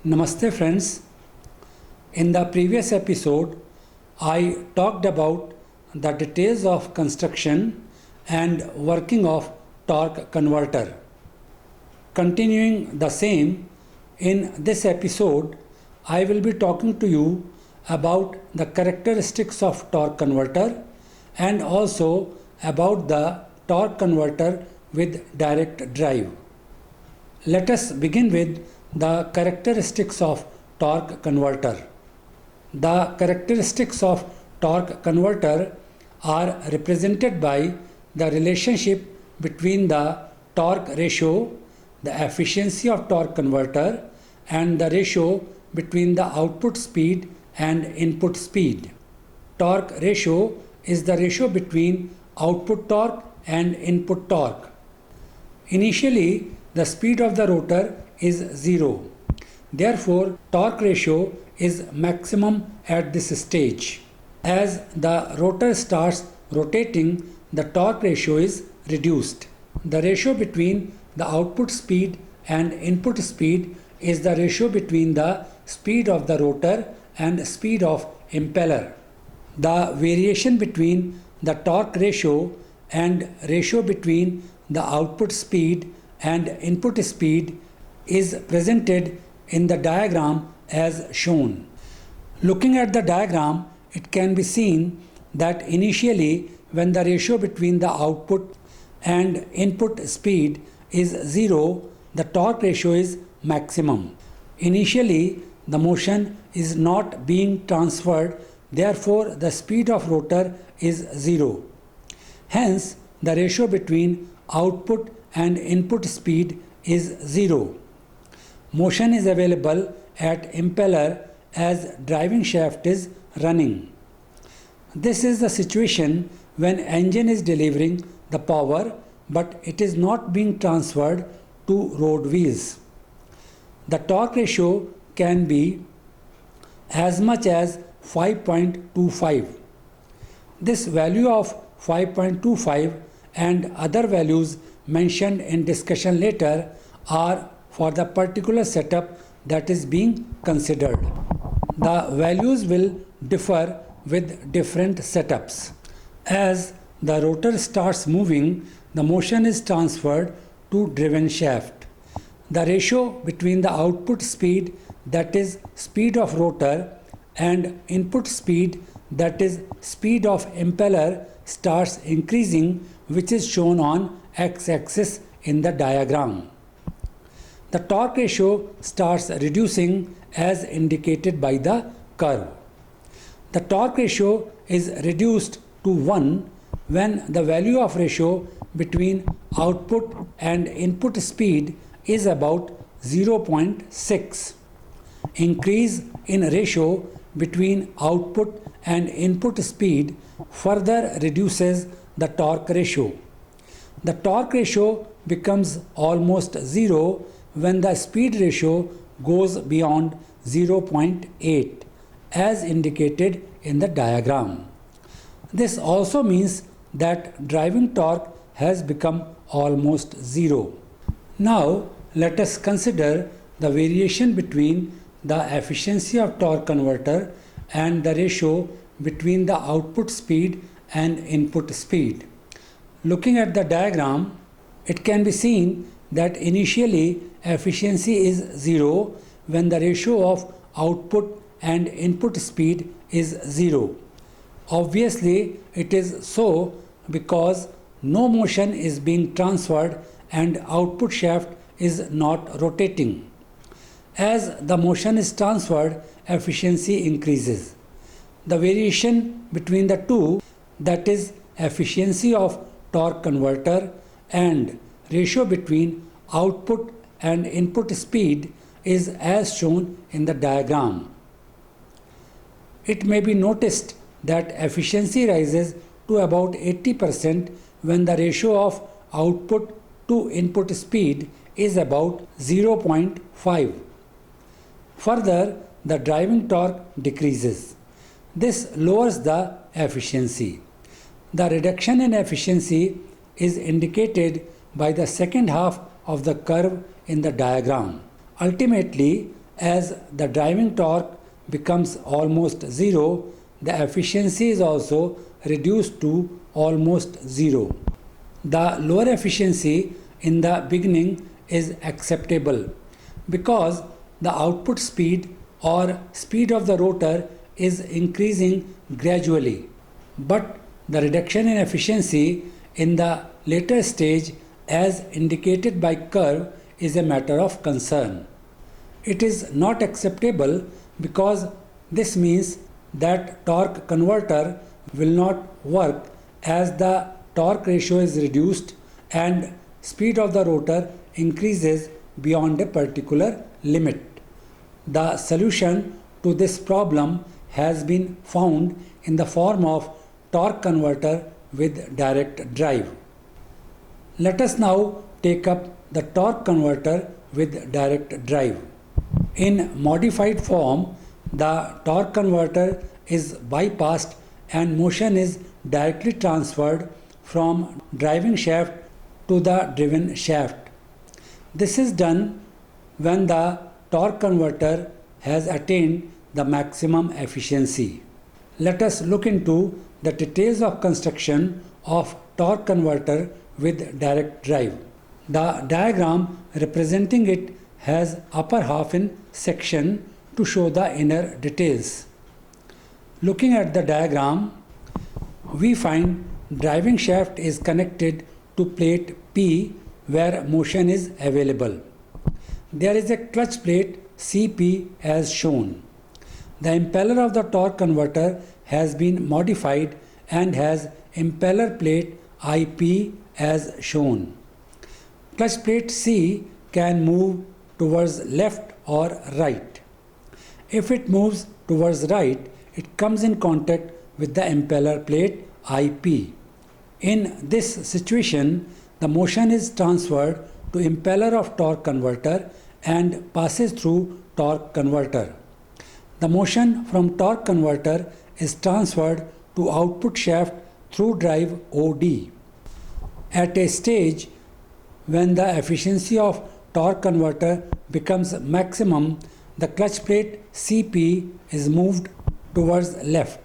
Namaste friends. In the previous episode, I talked about the details of construction and working of torque converter. Continuing the same, in this episode, I will be talking to you about the characteristics of torque converter and also about the torque converter with direct drive. Let us begin with the characteristics of torque converter. The characteristics of torque converter are represented by the relationship between the torque ratio, the efficiency of torque converter, and the ratio between the output speed and input speed. Torque ratio is the ratio between output torque and input torque. Initially, the speed of the rotor is 0. Therefore, torque ratio is maximum at this stage. As the rotor starts rotating, the torque ratio is reduced. The ratio between the output speed and input speed is the ratio between the speed of the rotor and speed of impeller. The variation between the torque ratio and ratio between the output speed and input speed is presented in the diagram as shown. Looking at the diagram, it can be seen that initially when the ratio between the output and input speed is 0, the torque ratio is maximum. Initially, the motion is not being transferred, therefore the speed of rotor is 0. Hence, the ratio between output and input speed is 0. Motion is available at impeller as driving shaft is running. This is the situation when engine is delivering the power but it is not being transferred to road wheels. The torque ratio can be as much as 5.25. This value of 5.25 and other values mentioned in discussion later are for the particular setup that is being considered. The values will differ with different setups. As the rotor starts moving, the motion is transferred to driven shaft. The ratio between the output speed, that is speed of rotor, and input speed, that is speed of impeller, starts increasing, which is shown on x-axis in the diagram. The torque ratio starts reducing as indicated by the curve. The torque ratio is reduced to 1 when the value of ratio between output and input speed is about 0.6. Increase in ratio between output and input speed further reduces the torque ratio. The torque ratio becomes almost 0 when the speed ratio goes beyond 0.8 as indicated in the diagram. This also means that driving torque has become almost 0. Now let us consider the variation between the efficiency of torque converter and the ratio between the output speed and input speed. Looking at the diagram, it can be seen that initially efficiency is 0 when the ratio of output and input speed is 0. Obviously, it is so because no motion is being transferred and output shaft is not rotating. As the motion is transferred, efficiency increases. The variation between the two, that is efficiency of torque converter and ratio between output and input speed, is as shown in the diagram. It may be noticed that efficiency rises to about 80% when the ratio of output to input speed is about 0.5. Further, the driving torque decreases. This lowers the efficiency. The reduction in efficiency is indicated by the second half of the curve in the diagram. Ultimately, as the driving torque becomes almost zero, the efficiency is also reduced to almost zero. The lower efficiency in the beginning is acceptable because the output speed or speed of the rotor is increasing gradually. But the reduction in efficiency in the later stage, as indicated by curve, is a matter of concern. It is not acceptable because this means that torque converter will not work as the torque ratio is reduced and speed of the rotor increases beyond a particular limit. The solution to this problem has been found in the form of torque converter with direct drive. Let us now take up the torque converter with direct drive. In modified form, the torque converter is bypassed and motion is directly transferred from driving shaft to the driven shaft. This is done when the torque converter has attained the maximum efficiency. Let us look into the details of construction of torque converter with direct drive. The diagram representing it has upper half in section to show the inner details. Looking at the diagram, we find driving shaft is connected to plate P where motion is available. There is a clutch plate CP as shown. The impeller of the torque converter has been modified and has impeller plate IP as shown. Clutch plate C can move towards left or right. If it moves towards right, it comes in contact with the impeller plate IP. In this situation, the motion is transferred to impeller of torque converter and passes through torque converter. The motion from torque converter is transferred to output shaft through drive OD. At a stage when the efficiency of torque converter becomes maximum, the clutch plate CP is moved towards left.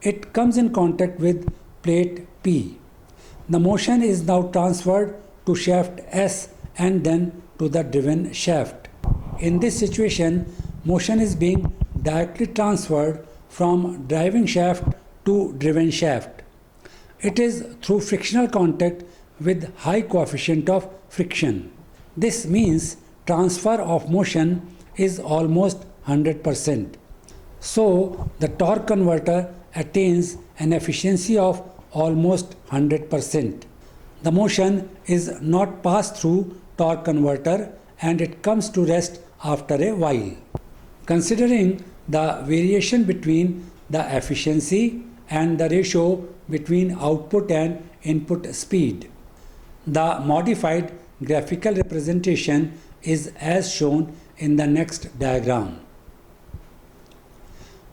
It comes in contact with plate P. The motion is now transferred to shaft S and then to the driven shaft. In this situation, motion is being directly transferred from driving shaft to driven shaft. It is through frictional contact with high coefficient of friction. This means transfer of motion is almost 100%. So the torque converter attains an efficiency of almost 100%. The motion is not passed through torque converter and it comes to rest after a while. Considering the variation between the efficiency and the ratio between output and input speed, the modified graphical representation is as shown in the next diagram.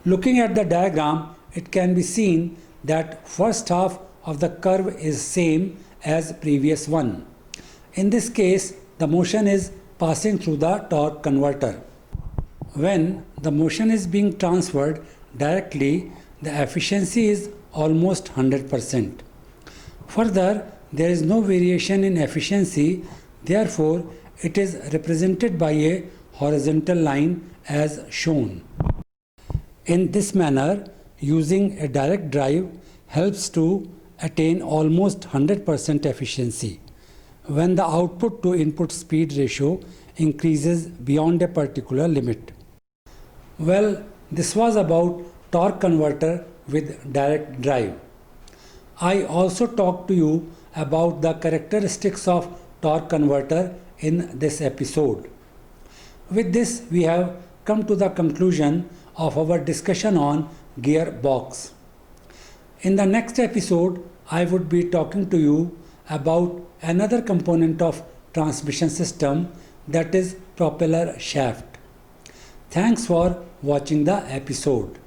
Looking at the diagram, it can be seen that first half of the curve is same as previous one. In this case, the motion is passing through the torque converter. When the motion is being transferred directly, the efficiency is almost 100%. Further, there is no variation in efficiency, therefore it is represented by a horizontal line as shown. In this manner, using a direct drive helps to attain almost 100% efficiency when the output to input speed ratio increases beyond a particular limit. Well, this was about torque converter with direct drive. I also talked to you about the characteristics of torque converter in this episode. With this, we have come to the conclusion of our discussion on gearbox. In the next episode, I would be talking to you about another component of transmission system, that is propeller shaft. Thanks for watching the episode.